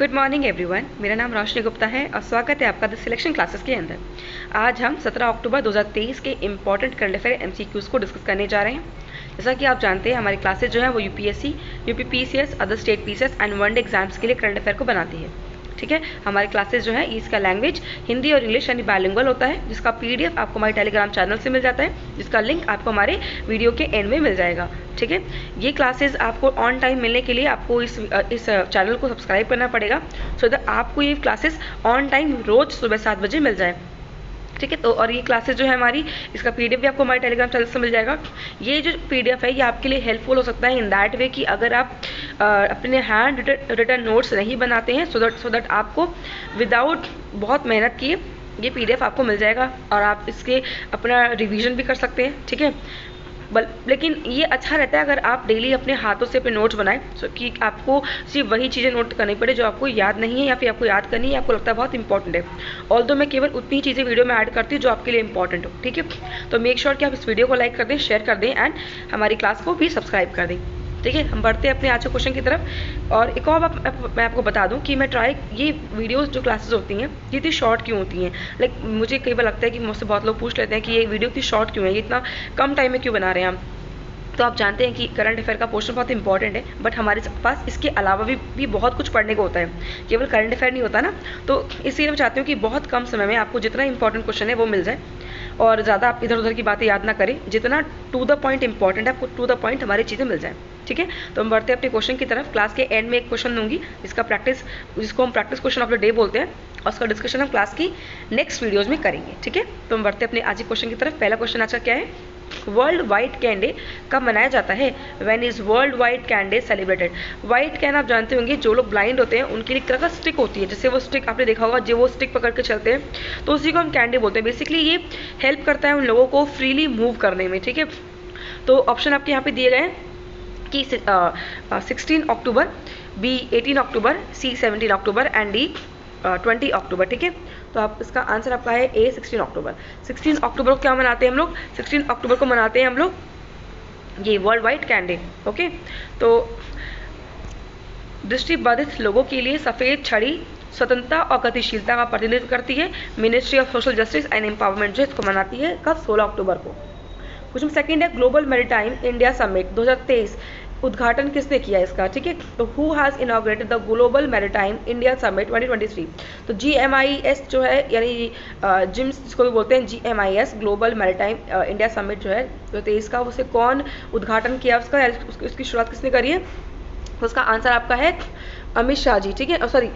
Good morning everyone, मेरा नाम रोशनी गुप्ता है और स्वागत है आपका द सिलेक्शन क्लासेस के अंदर। आज हम 17 अक्टूबर 2023 के इंपॉर्टेंट करंट अफेयर एमसीक्यूज़ को डिस्कस करने जा रहे हैं। जैसा कि आप जानते हैं हमारी क्लासेस जो है वो UPSC, UPPCS, other state PCS and one day exams के लिए करंट अफेयर को बनाती है। ठीक है, हमारी क्लासेस जो है इसका लैंग्वेज हिंदी और इंग्लिश यानी बाइलिंगुअल होता है, जिसका पीडीएफ आपको हमारे टेलीग्राम चैनल से मिल जाता है, जिसका लिंक आपको हमारे वीडियो के एंड में मिल जाएगा। ठीक है, ये क्लासेस आपको ऑन टाइम मिलने के लिए आपको इस चैनल को सब्सक्राइब करना पड़ेगा, सो दैट आपको ये क्लासेस ऑन टाइम रोज सुबह 7 बजे मिल जाए। ठीक है, तो और ये क्लासेस जो है हमारी, इसका पीडीएफ भी आपको हमारे टेलीग्राम चैनल से मिल जाएगा। ये जो पीडीएफ है ये आपके लिए हेल्पफुल हो सकता है इन दैट वे कि अगर आप अपने हैंड रिटन नोट्स नहीं बनाते हैं, सो दैट आपको विदाउट बहुत मेहनत किए ये पीडीएफ आपको मिल जाएगा और आप इसके अपना रिवीजन भी कर सकते हैं। ठीक है, लेकिन ये अच्छा रहता है अगर आप डेली अपने हाथों से अपने नोट्स बनाएं, कि आपको सिर्फ वही चीज़ें नोट करनी पड़े जो आपको याद नहीं है या फिर आपको याद करनी है, आपको लगता है बहुत इंपॉर्टेंट है। ऑल्दो मैं केवल उतनी चीज़ें वीडियो में ऐड करती हूँ जो आपके लिए इंपॉर्टेंट हो। ठीक है, तो मेक श्योर कि आप इस वीडियो को लाइक कर दें, शेयर कर दें एंड हमारी क्लास को भी सब्सक्राइब कर दें। ठीक है, हम बढ़ते हैं अपने आज के क्वेश्चन की तरफ। और एक और मैं आपको बता दूं कि मैं ये वीडियोस जो क्लासेस होती हैं ये इतनी शॉर्ट क्यों होती हैं। लाइक मुझे कई बार लगता है कि मुझसे बहुत लोग पूछ लेते हैं कि ये वीडियो इतनी शॉर्ट क्यों है, ये इतना कम टाइम में क्यों बना रहे हैं हम। तो आप जानते हैं कि करंट अफेयर का पोर्शन बहुत इंपॉर्टेंट है, बट हमारे पास इसके अलावा भी बहुत कुछ पढ़ने को होता है, केवल करंट अफेयर नहीं होता ना। तो इसलिए मैं चाहती हूँ कि बहुत कम समय में आपको जितना इंपॉर्टेंट क्वेश्चन है वो मिल जाए और ज़्यादा आप इधर उधर की बातें याद ना करें, जितना टू द पॉइंट इंपॉर्टेंट है आपको टू द पॉइंट हमारी चीज़ें मिल जाए। ठीक है, तो हम बढ़ते हैं अपने क्वेश्चन की तरफ। क्लास के एंड में एक क्वेश्चन दूंगी जिसको हम practice question of the day बोलते हैं, और उसका डिस्कशन हम क्लास की नेक्स्ट वीडियोज़ में करेंगे। ठीक है, तो हम बढ़ते हैं अपने आज के क्वेश्चन की तरफ। पहला क्वेश्चन आज का क्या है, वर्ल्ड वाइट कैन डे कब मनाया जाता है? When is world white can day celebrated? White can आप जानते होंगे, जो लोग ब्लाइंड होते हैं उनके लिए एक तरह का स्टिक होती है, जैसे वो स्टिक आपने देखा होगा जो वो स्टिक पकड़ के चलते हैं, तो उसी को हम कैंडे बोलते हैं। बेसिकली ये हेल्प करता है उन लोगों को फ्रीली मूव करने में। ठीक है, तो ऑप्शन आपके यहाँ पे दिए गए हैं कि 16 अक्टूबर, बी 18 अक्टूबर, सी 17 अक्टूबर एंड डी 20 अक्टूबर। ठीक है, तो आप इसका आंसर आपका है ए 16 अक्टूबर। 16 अक्टूबर को क्या मनाते हैं हम लोग? 16 अक्टूबर को मनाते हैं हम लोग ये world wide can day. Okay, तो दृष्टिबाधित लोगों के लिए सफ़ेद छड़ी स्वतंत्रता और गतिशीलता का प्रतिनिधित्व करती है। Ministry of social justice and empowerment जो इसको मनाती है कब? 16 अक्टूबर को। क्वेश्चन सेकंड है, ग्लोबल मैरीटाइम इंडिया समिट 2023 उद्घाटन किसने किया इसका? ठीक है, तो who has inaugurated the global maritime India summit 2023? तो GMIS जो है यानी जिम्स जिसको भी बोलते हैं GMIS global maritime India summit जो है 2023 का, उसे कौन उद्घाटन किया उसका, उसकी शुरुआत किसने करी है? तो उसका आंसर आपका है अमित शाह जी। ठीक है, सॉरी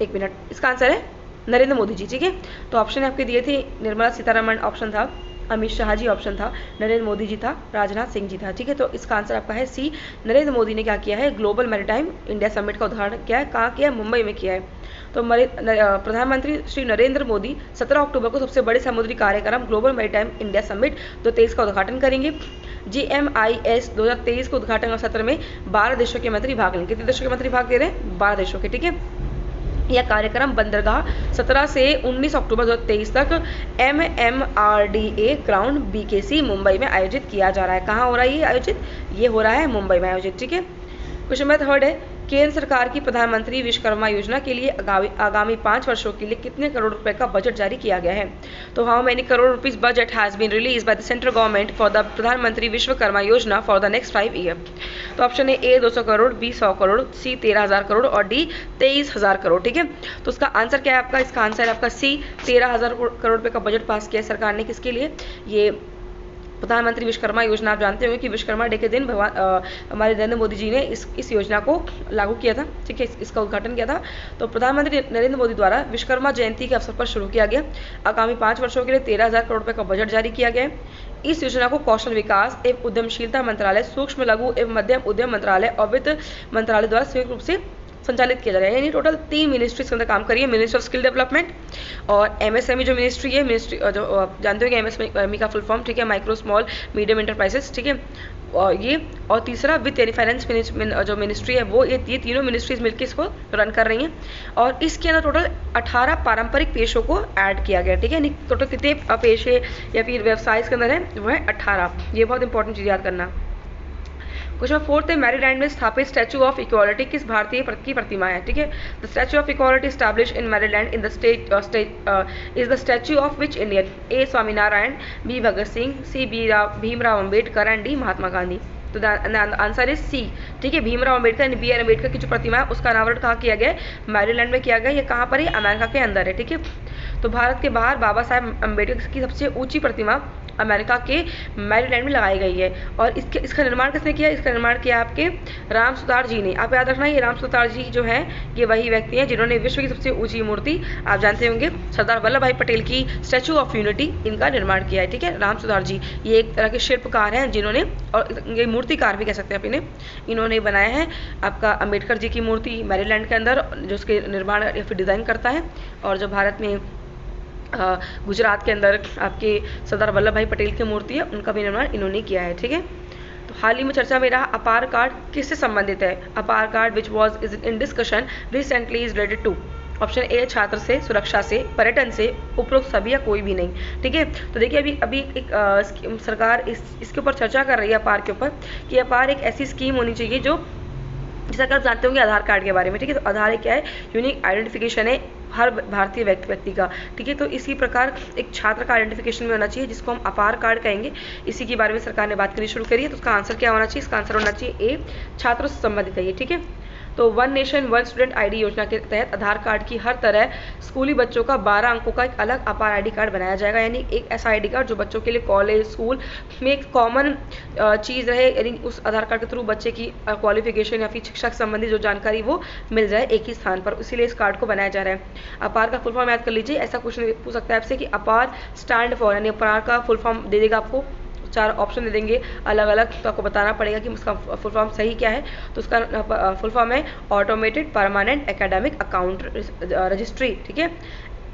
एक मिनट, इसका आंसर है नरेंद्र मोदी जी। ठीक है, तो ऑप्शन आपके दिए थे निर्मला सीतारमण ऑप्शन था, अमित शाह जी ऑप्शन था, नरेंद्र मोदी जी था, राजनाथ सिंह जी था। ठीक है, तो इसका आंसर आपका है सी, नरेंद्र मोदी ने क्या किया है, ग्लोबल मैरीटाइम इंडिया समिट का उद्घाटन किया है। कहाँ किया है? मुंबई में किया है। तो प्रधानमंत्री श्री नरेंद्र मोदी 17 अक्टूबर को सबसे बड़े समुद्री कार्यक्रम ग्लोबल मैरीटाइम इंडिया समिट 2023 का उद्घाटन करेंगे। GMIS 2023 के उद्घाटन सत्र में 12 देशों के मंत्री भाग लेंगे। कितने देशों के मंत्री भाग ले रहे हैं? 12 देशों के। ठीक है, यह कार्यक्रम बंदरगाह 17 से 19 अक्टूबर 2023 तक MMRDA ग्राउंड BKC मुंबई में आयोजित किया जा रहा है। कहाँ हो रहा है ये आयोजित? ये हो रहा है मुंबई में आयोजित। ठीक है, क्वेश्चन नंबर थर्ड है, केंद्र सरकार की प्रधानमंत्री विश्वकर्मा योजना के लिए आगामी 5 वर्षों के लिए कितने करोड़ रुपए का बजट जारी किया गया है? तो how many crore rupees budget has been release by the central government for the Pradhanmantri Vishwakarma Yojana for the next 5 year? तो ऑप्शन है A 200 crore, B 100 crore, C 13,000 crore और डी 23,000 करोड़। ठीक है, तो उसका आंसर क्या है आपका? इसका आंसर है आपका सी, 13,000 करोड़ रुपए का बजट पास किया सरकार ने। किसके लिए? ये प्रधानमंत्री विश्वकर्मा योजना। आप जानते होंगे कि विश्वकर्मा डे के दिन हमारे नरेंद्र मोदी जी ने इस योजना को लागू किया था। ठीक है, इसका उद्घाटन किया था। तो प्रधानमंत्री नरेंद्र मोदी द्वारा विश्वकर्मा जयंती के अवसर पर शुरू किया गया आगामी 5 वर्षों के लिए 13,000 करोड़ रुपए का बजट जारी किया गया है। इस योजना को कौशल विकास एवं उद्यमशीलता मंत्रालय, सूक्ष्म लघु एवं मध्यम उद्यम मंत्रालय और वित्त मंत्रालय द्वारा संयुक्त रूप से संचालित किया जा रहा है। यानी टोटल 3 मिनिस्ट्रीज के अंदर काम करिए, मिनिस्ट्री ऑफ स्किल डेवलपमेंट और MSME जो मिनिस्ट्री है, मिनिस्ट्री जो आप जानते हो कि MSME का फुल फॉर्म, ठीक है, माइक्रो स्मॉल मीडियम इंटरप्राइजेस। ठीक है, और ये और तीसरा वित्त यानी फाइनेंस जो मिनिस्ट्री है वो ये तीनों मिनिस्ट्रीज मिलकर इसको रन कर रही हैं। और इसके अंदर टोटल 18 पारंपरिक पेशों को ऐड किया गया। ठीक है, यानी टोटल कितने पेशे या फिर व्यवसाय के अंदर है वो है 18। ये बहुत इंपॉर्टेंट चीज़ याद करना। क्वेश्चन 4 है, मैरीलैंड में स्थापित स्टैचू ऑफ इक्वालिटी किस भारतीय की प्रतिमा है? ठीक है, the statue of equality stablish in Maryland in the state is the statue of which Indian? A Swaminarayan, B Bhagat Singh, C Bhimrao Ambedkar and D Mahatma Gandhi. तो आंसर इज सी। ठीक है, भीमराव अम्बेडकर यानी बी आर अम्बेडकर की जो प्रतिमा है उसका अनावरण कहाँ किया गया है? मैरीलैंड में किया गया। ये कहाँ पर है? अमेरिका के अंदर है। ठीक है, तो भारत के बाहर बाबा साहेब अम्बेडकर की सबसे ऊंची प्रतिमा अमेरिका के मैरीलैंड में लगाई गई है। और इसका निर्माण किसने किया? इसका निर्माण किया आपके राम सुतार जी ने। आप याद रखना, ये राम सुतार जी जो हैं ये वही व्यक्ति हैं जिन्होंने विश्व की सबसे ऊंची मूर्ति, आप जानते होंगे, सरदार वल्लभ भाई पटेल की स्टैचू ऑफ यूनिटी, इनका निर्माण किया है। ठीक है, राम सुतार जी ये एक तरह के शिल्पकार हैं जिन्होंने, और ये मूर्तिकार भी कह सकते हैं आप इन्हें, इन्होंने बनाया है आपका अम्बेडकर जी की मूर्ति मैरीलैंड के अंदर, जो उसके निर्माण या फिर डिज़ाइन करता है। और जो भारत में गुजरात के अंदर आपके सरदार वल्लभ भाई पटेल की मूर्ति है, उनका भी निर्माण इन्होंने किया है। ठीक है, तो हाल ही में चर्चा में रहा अपार कार्ड किससे संबंधित है? APAAR card which was is in discussion recently is related to. Option A छात्र से, सुरक्षा से, पर्यटन से, उपरोक्त सभी या कोई भी नहीं। ठीक है, तो देखिए अभी एक सरकार इसके ऊपर चर्चा कर रही है अपार के ऊपर, कि अपार एक ऐसी स्कीम होनी चाहिए जो, जैसा कि आप जानते होंगे आधार कार्ड के बारे में। ठीक है, तो आधार क्या है? यूनिक आइडेंटिफिकेशन है हर भारतीय व्यक्ति का। ठीक है, तो इसी प्रकार एक छात्र का आइडेंटिफिकेशन में होना चाहिए जिसको हम अपार कार्ड कहेंगे। इसी के बारे में सरकार ने बात करनी शुरू करी है। तो उसका आंसर क्या होना चाहिए? इसका आंसर होना चाहिए ए, छात्रों से संबंधित है ये। ठीक है, तो one nation one student ID योजना के तहत आधार कार्ड की हर तरह स्कूली बच्चों का 12 अंकों का एक अलग अपार आईडी कार्ड बनाया जाएगा। यानी एक ऐसा आईडी कार्ड जो बच्चों के लिए कॉलेज स्कूल में एक कॉमन चीज़ रहे, यानी उस आधार कार्ड के थ्रू बच्चे की क्वालिफिकेशन या फिर शिक्षा से संबंधित जो जानकारी वो मिल जाए एक ही स्थान पर, इसीलिए इस कार्ड को बनाया जा रहा है। अपार का फुल फॉर्म याद कर लीजिए। ऐसा क्वेश्चन पूछ सकता है आपसे कि अपार स्टैंड फॉर, यानी अपार का फुल फॉर्म दे देगा आपको, 4 ऑप्शन दे देंगे अलग अलग, तो आपको बताना पड़ेगा कि उसका फुल फॉर्म सही क्या है। तो उसका फुल फॉर्म है automated permanent academic account registry. ठीक है,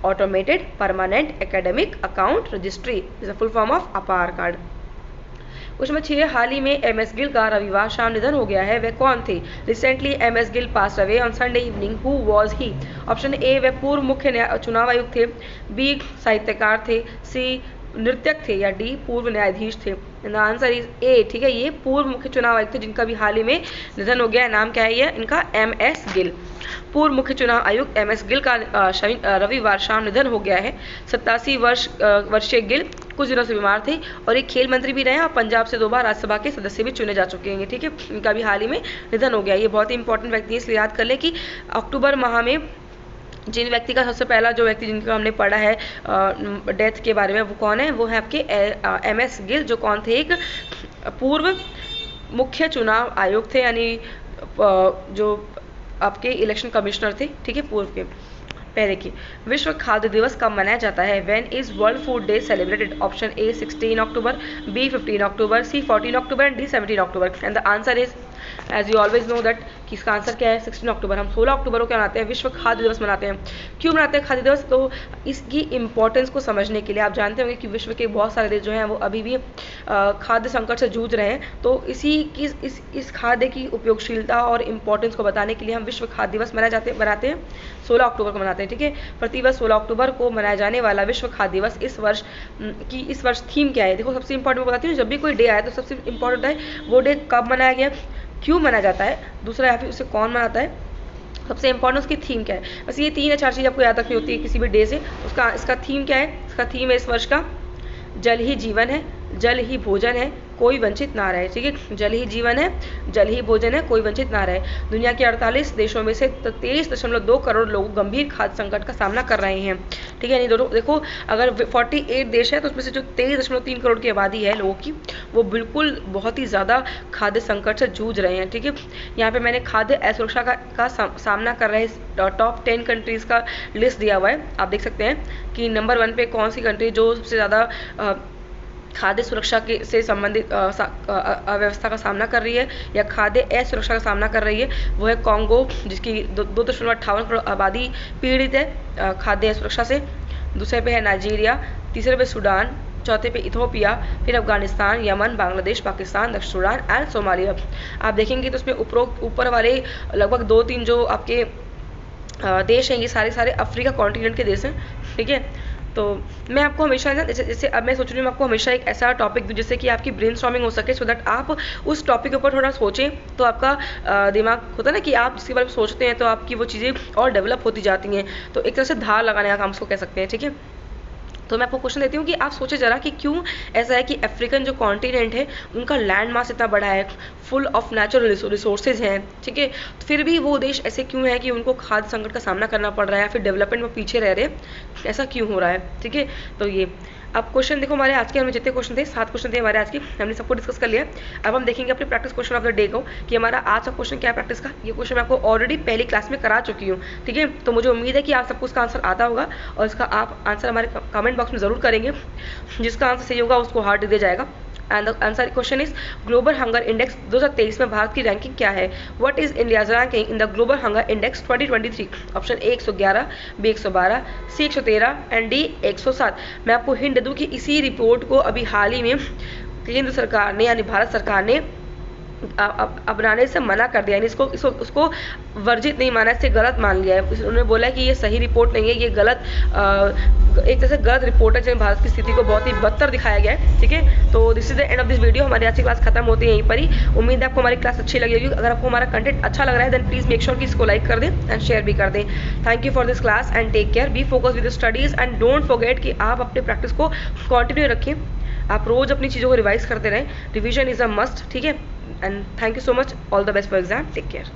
automated permanent academic account registry is the full form of अपार कार्ड। क्वेश्चन नंबर 6, हाल ही में एम एस गिल का रविवार शाम निधन हो गया है, वे कौन थे? Recently M S Gill pass away on Sunday evening, who was he? Option A, वे पूर्व मुख्य चुनाव आयुक्त थे, बी साहित्यकार थे, सी नृत्यक थे, या डी पूर्व न्यायाधीश थे। Answer is a. ठीक है, ये पूर्व मुख्य चुनाव आयुक्त थे जिनका भी हाल ही में निधन हो गया है। नाम क्या है ये इनका? M S Gill. पूर्व मुख्य चुनाव आयुक्त एम एस गिल का रविवार शाम निधन हो गया है। 87 वर्षीय गिल कुछ दिनों से बीमार थे और एक खेल मंत्री भी रहे हैं और पंजाब से 2 बार राज्यसभा के सदस्य भी चुने जा चुके हैं। ठीक है, इनका भी हाल ही में निधन हो गया। ये बहुत ही इंपॉर्टेंट व्यक्ति है, इसलिए याद कर लें कि अक्टूबर माह में जिन व्यक्ति का सबसे पहला जो व्यक्ति जिनका हमने पढ़ा है डेथ के बारे में, वो कौन है? वो है आपके एम एस गिल, जो कौन थे? एक पूर्व मुख्य चुनाव आयुक्त थे, यानी जो आपके इलेक्शन कमिश्नर थे। ठीक है, पूर्व के। पहले की विश्व खाद्य दिवस कब मनाया जाता है? When is world food day celebrated? Option A 16 October, B 15 October, C 14 October and D 17 October. And the answer is, as you always know that, कि इसका आंसर क्या है? 16 अक्टूबर। हम 16 अक्टूबर को क्या मनाते हैं? विश्व खाद्य दिवस मनाते हैं। क्यों मनाते हैं खाद्य दिवस? तो इसकी इंपॉर्टेंस को समझने के लिए, आप जानते होंगे कि विश्व के बहुत सारे देश जो हैं वो अभी भी खाद्य संकट से जूझ रहे हैं। तो इस खाद्य की उपयोगशीलता और इम्पोर्टेंस को बताने के लिए हम विश्व खाद्य दिवस मनाते हैं 16 अक्टूबर को मनाते हैं। ठीक है, प्रतिवर्ष 16 अक्टूबर को मनाया जाने वाला विश्व खाद्य दिवस इस वर्ष थीम क्या है? देखो, सबसे इंपॉर्टेंट बताती हूँ, जब भी कोई डे आया तो सबसे इंपॉर्टेंट है वो डे कब मनाया गया, क्यों मनाया जाता है, दूसरा या फिर उसे कौन मनाता है, सबसे इंपॉर्टेंट उसकी थीम क्या है। बस ये 3 या 4 चीज़ आपको याद रखनी होती है किसी भी डे से। इसका थीम क्या है? इसका थीम है इस वर्ष का जल ही जीवन है, जल ही भोजन है, कोई वंचित ना रहे। ठीक है, जल ही जीवन है, जल ही भोजन है, कोई वंचित ना रहे। दुनिया के 48 देशों में से 23.2 करोड़ लोग गंभीर खाद्य संकट का सामना कर रहे हैं। ठीक है, दोनों देखो, अगर 48 देश है तो उसमें से जो 23.3 करोड़ की आबादी है लोगों की, वो बिल्कुल बहुत ही ज़्यादा खाद्य संकट से जूझ रहे हैं। ठीक है, यहाँ पे मैंने खाद्य असुरक्षा का सामना कर रहे टॉप 10 कंट्रीज़ का लिस्ट दिया हुआ है। आप देख सकते हैं कि नंबर 1 पे कौन सी कंट्री जो सबसे ज़्यादा खाद्य सुरक्षा से संबंधित अव्यवस्था का सामना कर रही है या खाद्य असुरक्षा का सामना कर रही है, वो है कॉन्गो, जिसकी 2.58 करोड़ आबादी पीड़ित है खाद्य असुरक्षा से। दूसरे पे है नाइजीरिया, तीसरे पे सूडान, चौथे पे इथोपिया, फिर अफगानिस्तान, यमन, बांग्लादेश, पाकिस्तान, दक्षिण सूडान एंड सोमालिया। आप देखेंगे तो उसमें ऊपर वाले लगभग 2-3 जो आपके देश हैं, ये सारे अफ्रीका कॉन्टिनेंट के देश हैं। ठीक है, तो मैं आपको हमेशा ना जैसे अब मैं सोच रही हूँ मैं आपको हमेशा एक ऐसा टॉपिक दूँ जिससे कि आपकी ब्रेनस्टॉर्मिंग हो सके, सो दैट आप उस टॉपिक के ऊपर थोड़ा सोचें, तो आपका दिमाग होता है ना कि आप जिसके बारे में सोचते हैं तो आपकी वो चीज़ें और डेवलप होती जाती हैं, तो एक तरह से धार लगाने का काम उसको कह सकते हैं, ठीक है। तो मैं आपको क्वेश्चन देती हूँ कि आप सोचे जरा कि क्यों ऐसा है कि अफ्रीकन जो कॉन्टिनेंट है उनका लैंड मास इतना बड़ा है, फुल ऑफ नेचुरल रिसोर्सेज हैं, ठीक है, तो फिर भी वो देश ऐसे क्यों है कि उनको खाद्य संकट का सामना करना पड़ रहा है, फिर डेवलपमेंट में पीछे रह रहे हैं, ऐसा क्यों हो रहा है, ठीक है। तो ये अब क्वेश्चन देखो, हमारे आज के हमें जितने क्वेश्चन थे 7 क्वेश्चन थे हमारे आज के, हमने सबको डिस्कस कर लिया। अब हम देखेंगे अपने practice question of the day को कि हमारा आज का क्वेश्चन क्या है प्रैक्टिस का। ये क्वेश्चन मैं आपको ऑलरेडी पहली क्लास में करा चुकी हूँ, ठीक है, तो मुझे उम्मीद है कि आप सबको उसका आंसर आता होगा और इसका आप आंसर हमारे कमेंट बॉक्स में ज़रूर करेंगे। जिसका आंसर सही होगा उसको हार्ट दिया जाएगा। And the answer question is global hunger index 2023 में भारत की रैंकिंग क्या है। What is India's ranking in the global hunger index 2023। Option A 111, B 112, C 113 and D 107। मैं आपको हिंट दूं कि इसी रिपोर्ट को अभी हाल ही में केंद्र सरकार ने यानी भारत सरकार ने अपनाने से मना कर दिया, यानी उसको वर्जित नहीं माना, इससे गलत मान लिया है। उन्होंने बोला कि ये सही रिपोर्ट नहीं है, ये गलत एक तरह से गलत रिपोर्ट है जिसमें भारत की स्थिति को बहुत ही बदतर दिखाया गया है, ठीक है। तो this is the end of this video. हमारी आज की क्लास खत्म होती है यहीं पर ही। उम्मीद है आपको हमारी क्लास अच्छी लगी होगी। अगर आपको हमारा कंटेंट अच्छा लग रहा है देन प्लीज मेक श्योर कि इसको लाइक कर दें एंड शेयर भी कर दें। Thank you for this class and take care, be focus with studies and don't forget कि आप अपने प्रैक्टिस को कंटिन्यू रखें, आप रोज अपनी चीज़ों को रिवाइज करते रहें। रिवीजन इज अ मस्ट, ठीक है। And thank you so much, all the best for exam, take care.